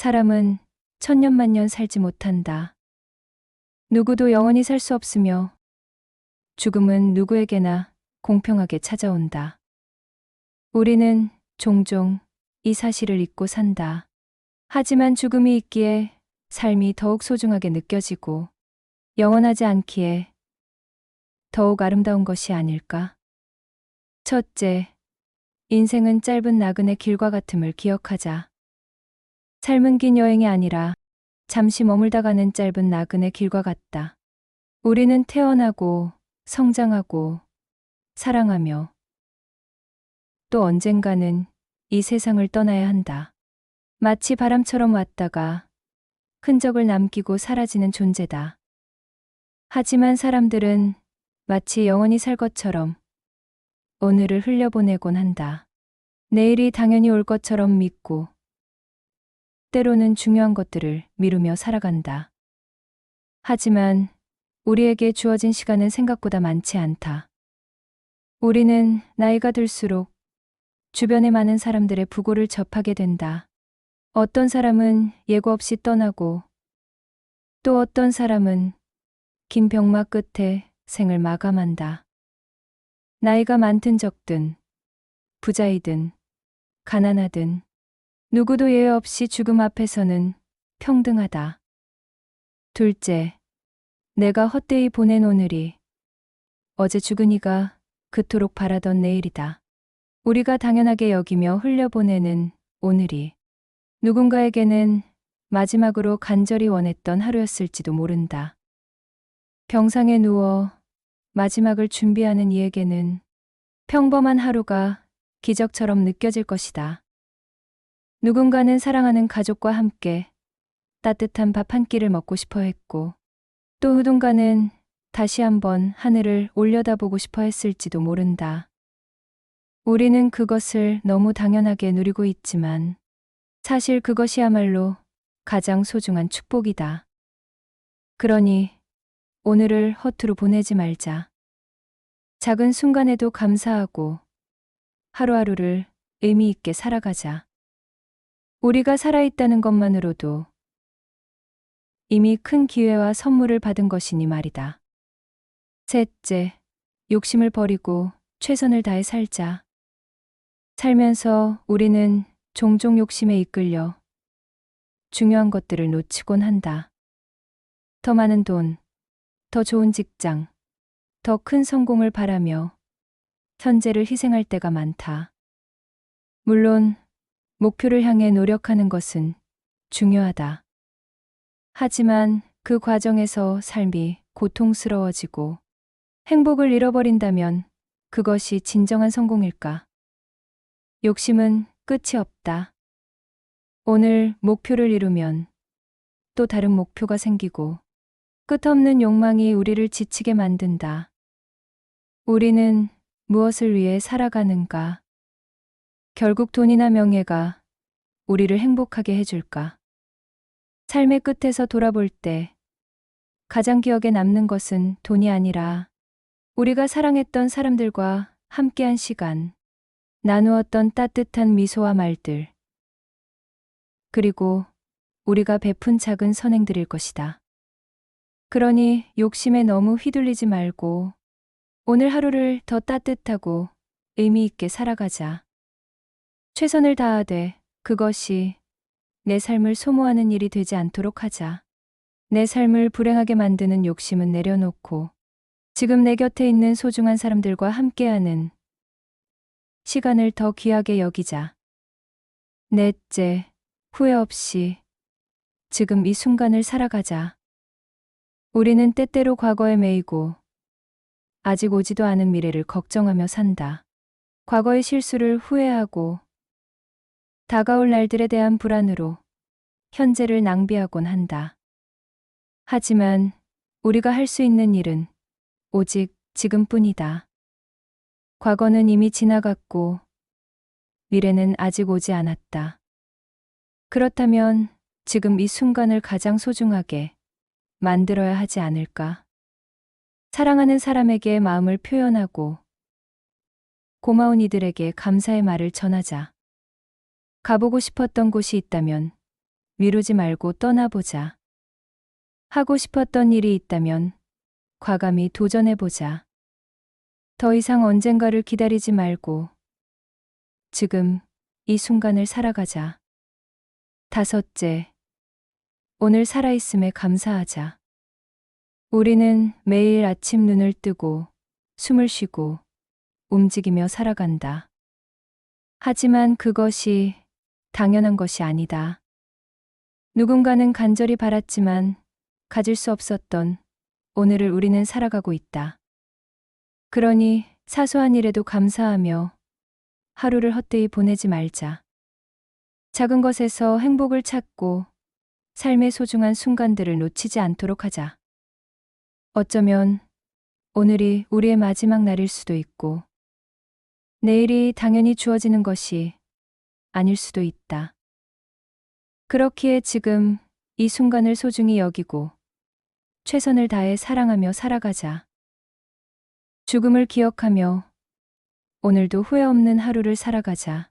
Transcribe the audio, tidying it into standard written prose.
사람은 천년만년 살지 못한다. 누구도 영원히 살 수 없으며 죽음은 누구에게나 공평하게 찾아온다. 우리는 종종 이 사실을 잊고 산다. 하지만 죽음이 있기에 삶이 더욱 소중하게 느껴지고 영원하지 않기에 더욱 아름다운 것이 아닐까? 첫째, 인생은 짧은 나그네 길과 같음을 기억하자. 삶은 긴 여행이 아니라 잠시 머물다 가는 짧은 나그네 길과 같다. 우리는 태어나고 성장하고 사랑하며 또 언젠가는 이 세상을 떠나야 한다. 마치 바람처럼 왔다가 흔적을 남기고 사라지는 존재다. 하지만 사람들은 마치 영원히 살 것처럼 오늘을 흘려보내곤 한다. 내일이 당연히 올 것처럼 믿고 때로는 중요한 것들을 미루며 살아간다. 하지만 우리에게 주어진 시간은 생각보다 많지 않다. 우리는 나이가 들수록 주변의 많은 사람들의 부고를 접하게 된다. 어떤 사람은 예고 없이 떠나고 또 어떤 사람은 긴 병마 끝에 생을 마감한다. 나이가 많든 적든 부자이든 가난하든 누구도 예외 없이 죽음 앞에서는 평등하다. 둘째, 내가 헛되이 보낸 오늘이 어제 죽은 이가 그토록 바라던 내일이다. 우리가 당연하게 여기며 흘려보내는 오늘이 누군가에게는 마지막으로 간절히 원했던 하루였을지도 모른다. 병상에 누워 마지막을 준비하는 이에게는 평범한 하루가 기적처럼 느껴질 것이다. 누군가는 사랑하는 가족과 함께 따뜻한 밥 한 끼를 먹고 싶어 했고 또 누군가는 다시 한번 하늘을 올려다보고 싶어 했을지도 모른다. 우리는 그것을 너무 당연하게 누리고 있지만 사실 그것이야말로 가장 소중한 축복이다. 그러니 오늘을 허투루 보내지 말자. 작은 순간에도 감사하고 하루하루를 의미 있게 살아가자. 우리가 살아있다는 것만으로도 이미 큰 기회와 선물을 받은 것이니 말이다. 셋째, 욕심을 버리고 최선을 다해 살자. 살면서 우리는 종종 욕심에 이끌려 중요한 것들을 놓치곤 한다. 더 많은 돈, 더 좋은 직장, 더 큰 성공을 바라며 현재를 희생할 때가 많다. 물론 목표를 향해 노력하는 것은 중요하다. 하지만 그 과정에서 삶이 고통스러워지고 행복을 잃어버린다면 그것이 진정한 성공일까? 욕심은 끝이 없다. 오늘 목표를 이루면 또 다른 목표가 생기고 끝없는 욕망이 우리를 지치게 만든다. 우리는 무엇을 위해 살아가는가? 결국 돈이나 명예가 우리를 행복하게 해줄까? 삶의 끝에서 돌아볼 때 가장 기억에 남는 것은 돈이 아니라 우리가 사랑했던 사람들과 함께한 시간, 나누었던 따뜻한 미소와 말들, 그리고 우리가 베푼 작은 선행들일 것이다. 그러니 욕심에 너무 휘둘리지 말고 오늘 하루를 더 따뜻하고 의미 있게 살아가자. 최선을 다하되 그것이 내 삶을 소모하는 일이 되지 않도록 하자. 내 삶을 불행하게 만드는 욕심은 내려놓고 지금 내 곁에 있는 소중한 사람들과 함께하는 시간을 더 귀하게 여기자. 넷째, 후회 없이 지금 이 순간을 살아가자. 우리는 때때로 과거에 매이고 아직 오지도 않은 미래를 걱정하며 산다. 과거의 실수를 후회하고 다가올 날들에 대한 불안으로 현재를 낭비하곤 한다. 하지만 우리가 할 수 있는 일은 오직 지금뿐이다. 과거는 이미 지나갔고 미래는 아직 오지 않았다. 그렇다면 지금 이 순간을 가장 소중하게 만들어야 하지 않을까? 사랑하는 사람에게 마음을 표현하고 고마운 이들에게 감사의 말을 전하자. 가보고 싶었던 곳이 있다면 미루지 말고 떠나보자. 하고 싶었던 일이 있다면 과감히 도전해보자. 더 이상 언젠가를 기다리지 말고 지금 이 순간을 살아가자. 다섯째, 오늘 살아있음에 감사하자. 우리는 매일 아침 눈을 뜨고 숨을 쉬고 움직이며 살아간다. 하지만 그것이 당연한 것이 아니다. 누군가는 간절히 바랐지만 가질 수 없었던 오늘을 우리는 살아가고 있다. 그러니 사소한 일에도 감사하며 하루를 헛되이 보내지 말자. 작은 것에서 행복을 찾고 삶의 소중한 순간들을 놓치지 않도록 하자. 어쩌면 오늘이 우리의 마지막 날일 수도 있고, 내일이 당연히 주어지는 것이 아닐 수도 있다. 그렇기에 지금 이 순간을 소중히 여기고 최선을 다해 사랑하며 살아가자. 죽음을 기억하며 오늘도 후회 없는 하루를 살아가자.